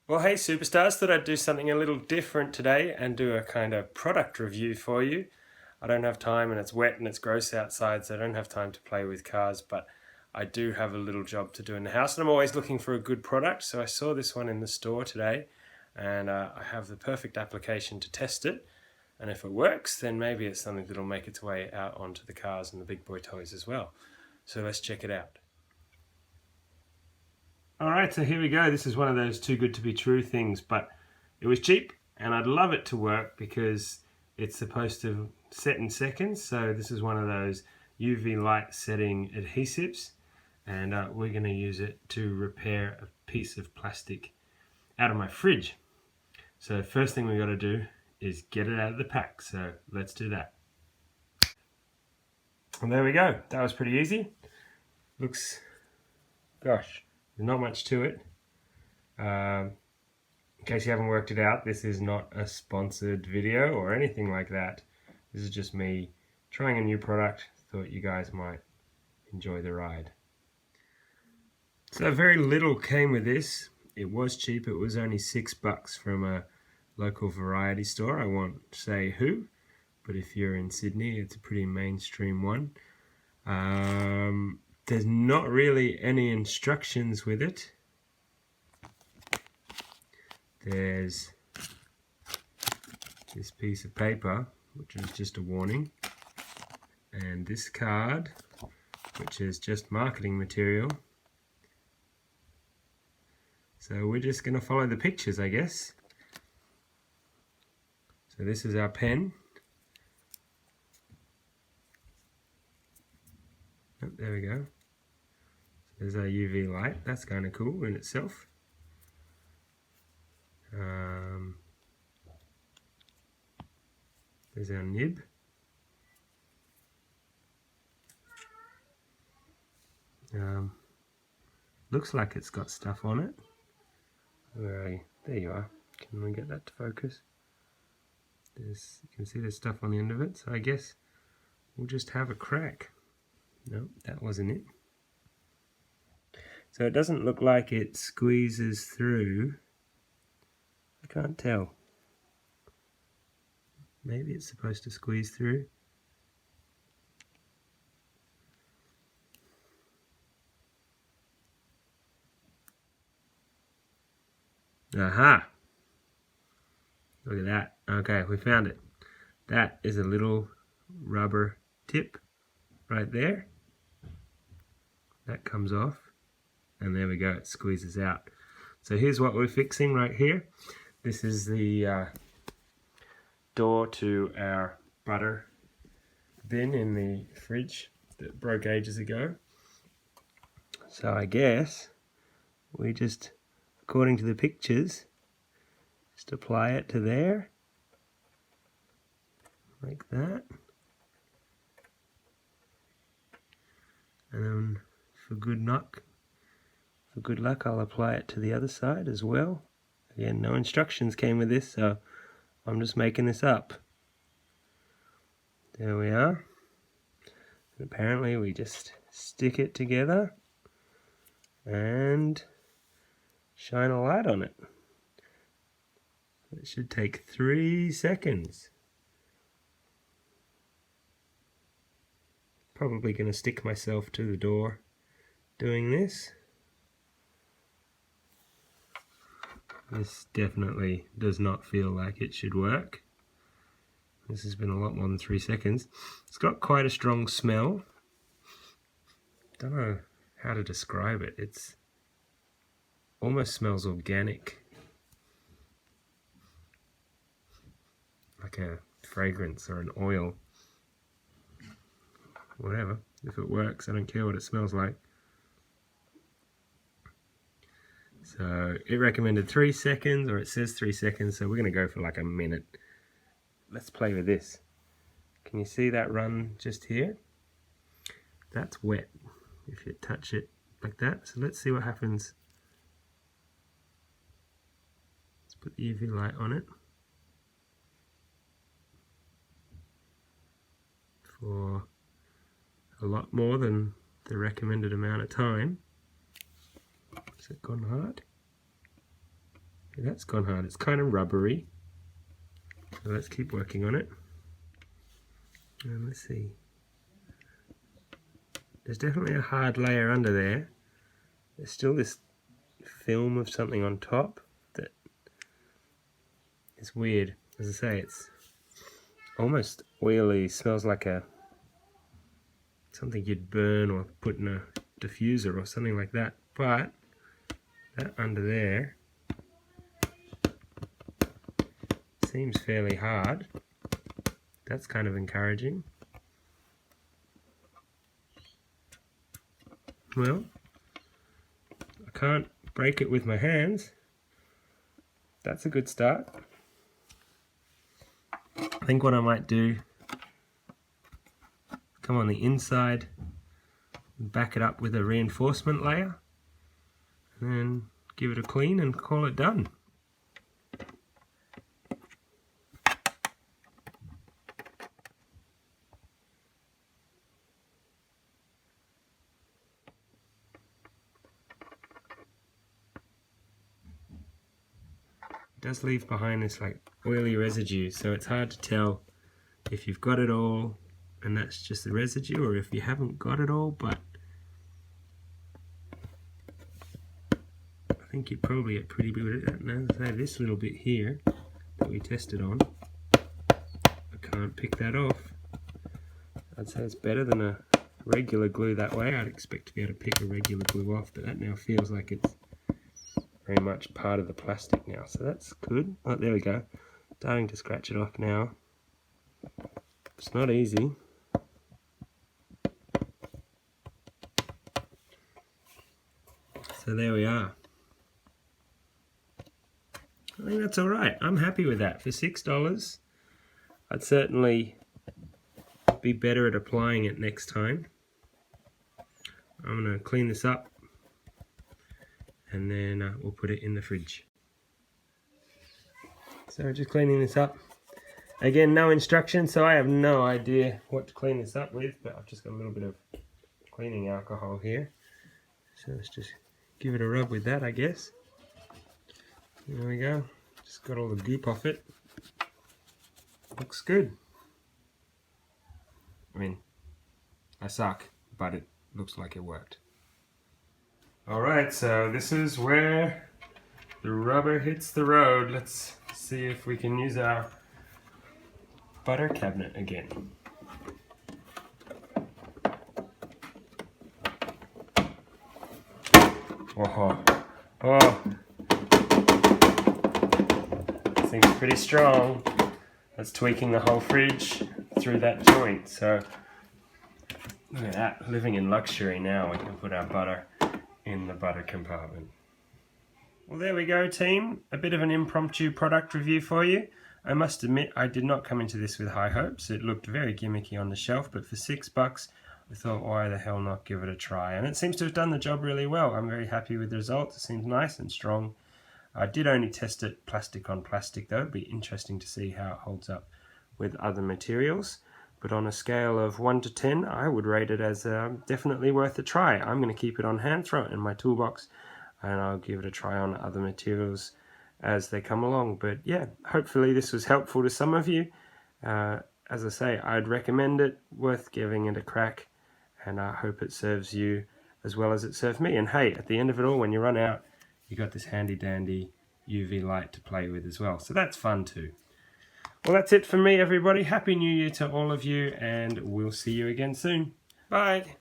Well, hey superstars, thought I'd do something a little different today and do a kind of product review for you. I don't have time and it's wet and it's gross outside, so I don't have time to play with cars, but I do have a little job to do in the house and I'm always looking for a good product. So I saw this one in the store today and I have the perfect application to test it. And if it works, then maybe it's something that'll make its way out onto the cars and the big boy toys as well. So let's check it out. Alright, so here we go. This is one of those too good to be true things, but it was cheap and I'd love it to work because it's supposed to set in seconds. So this is one of those UV light setting adhesives, and we're going to use it to repair a piece of plastic out of my fridge. So first thing we got to do is get it out of the pack. So let's do that. And there we go. That was pretty easy. Looks, gosh, there's not much to it. In case you haven't worked it out, this is not a sponsored video or anything like that. This is just me trying a new product. Thought you guys might enjoy the ride. So very little came with this. It was cheap. It was only $6 from a local variety store. I won't say who, but if you're in Sydney, it's a pretty mainstream one. There's not really any instructions with it. There's this piece of paper, which is just a warning, and this card, which is just marketing material. So we're just going to follow the pictures, I guess. So this is our pen. Oh, there we go. There's our UV light. That's kind of cool in itself. There's our nib. Looks like it's got stuff on it. Where are you? There you are. Can we get that to focus? You can see there's stuff on the end of it, so I guess we'll just have a crack. No, that wasn't it. So it doesn't look like it squeezes through. I can't tell. Maybe it's supposed to squeeze through. Aha! Look at that. Okay, we found it. That is a little rubber tip right there. That comes off. And there we go, it squeezes out. So here's what we're fixing right here. This is the door to our butter bin in the fridge that broke ages ago. So I guess we just, according to the pictures, just apply it to there, like that. And then for good luck, I'll apply it to the other side as well. Again, no instructions came with this, so I'm just making this up. There we are. And apparently we just stick it together and shine a light on it. It should take 3 seconds. Probably going to stick myself to the door doing this. This definitely does not feel like it should work. This has been a lot more than 3 seconds. It's got quite a strong smell. Don't know how to describe it. It's almost smells organic. Like a fragrance or an oil. Whatever. If it works, I don't care what it smells like. So it recommended 3 seconds, or it says 3 seconds, so we're going to go for like a minute. Let's play with this. Can you see that run just here? That's wet if you touch it like that. So let's see what happens. Let's put the UV light on it for a lot more than the recommended amount of time. Has it gone hard? That's gone hard. It's kind of rubbery. So let's keep working on it. And let's see. There's definitely a hard layer under there. There's still this film of something on top that is weird. As I say, it's almost oily. Smells like something you'd burn or put in a diffuser or something like that. But that under there seems fairly hard. That's kind of encouraging. Well, I can't break it with my hands. That's a good start. I think what I might do, come on the inside, back it up with a reinforcement layer, and then give it a clean and call it done. It does leave behind this like oily residue, so it's hard to tell if you've got it all and that's just the residue, or if you haven't got it all, but I think you probably get pretty good at that. Now, say this little bit here that we tested on, I can't pick that off. I'd say it's better than a regular glue that way. I'd expect to be able to pick a regular glue off, but that now feels like it's very much part of the plastic now, so that's good. Oh, there we go. Starting to scratch it off now. It's not easy. So there we are. I think that's alright. I'm happy with that. For $6, I'd certainly be better at applying it next time. I'm going to clean this up and then we'll put it in the fridge. So just cleaning this up. Again, no instructions, so I have no idea what to clean this up with, but I've just got a little bit of cleaning alcohol here. So let's just give it a rub with that, I guess. There we go. Just got all the goop off it. Looks good. I mean, I suck, but it looks like it worked. Alright, so this is where the rubber hits the road. Let's see if we can use our butter cabinet again. Oh, oh. Seems pretty strong. That's tweaking the whole fridge through that joint. So look at that, living in luxury now. We can put our butter in the butter compartment. Well, there we go, team. A bit of an impromptu product review for you. I must admit, I did not come into this with high hopes. It looked very gimmicky on the shelf, but for $6, I thought, why the hell not give it a try? And it seems to have done the job really well. I'm very happy with the results. It seems nice and strong. I did only test it plastic on plastic, though. It'd be interesting to see how it holds up with other materials. But on a scale of 1 to 10, I would rate it as definitely worth a try. I'm going to keep it on hand, throw it in my toolbox, and I'll give it a try on other materials as they come along. But yeah, hopefully this was helpful to some of you. As I say, I'd recommend it, worth giving it a crack, and I hope it serves you as well as it served me. And hey, at the end of it all, when you run out, you got this handy dandy UV light to play with as well. So that's fun too. Well, that's it for me, everybody. Happy New Year to all of you, and we'll see you again soon. Bye.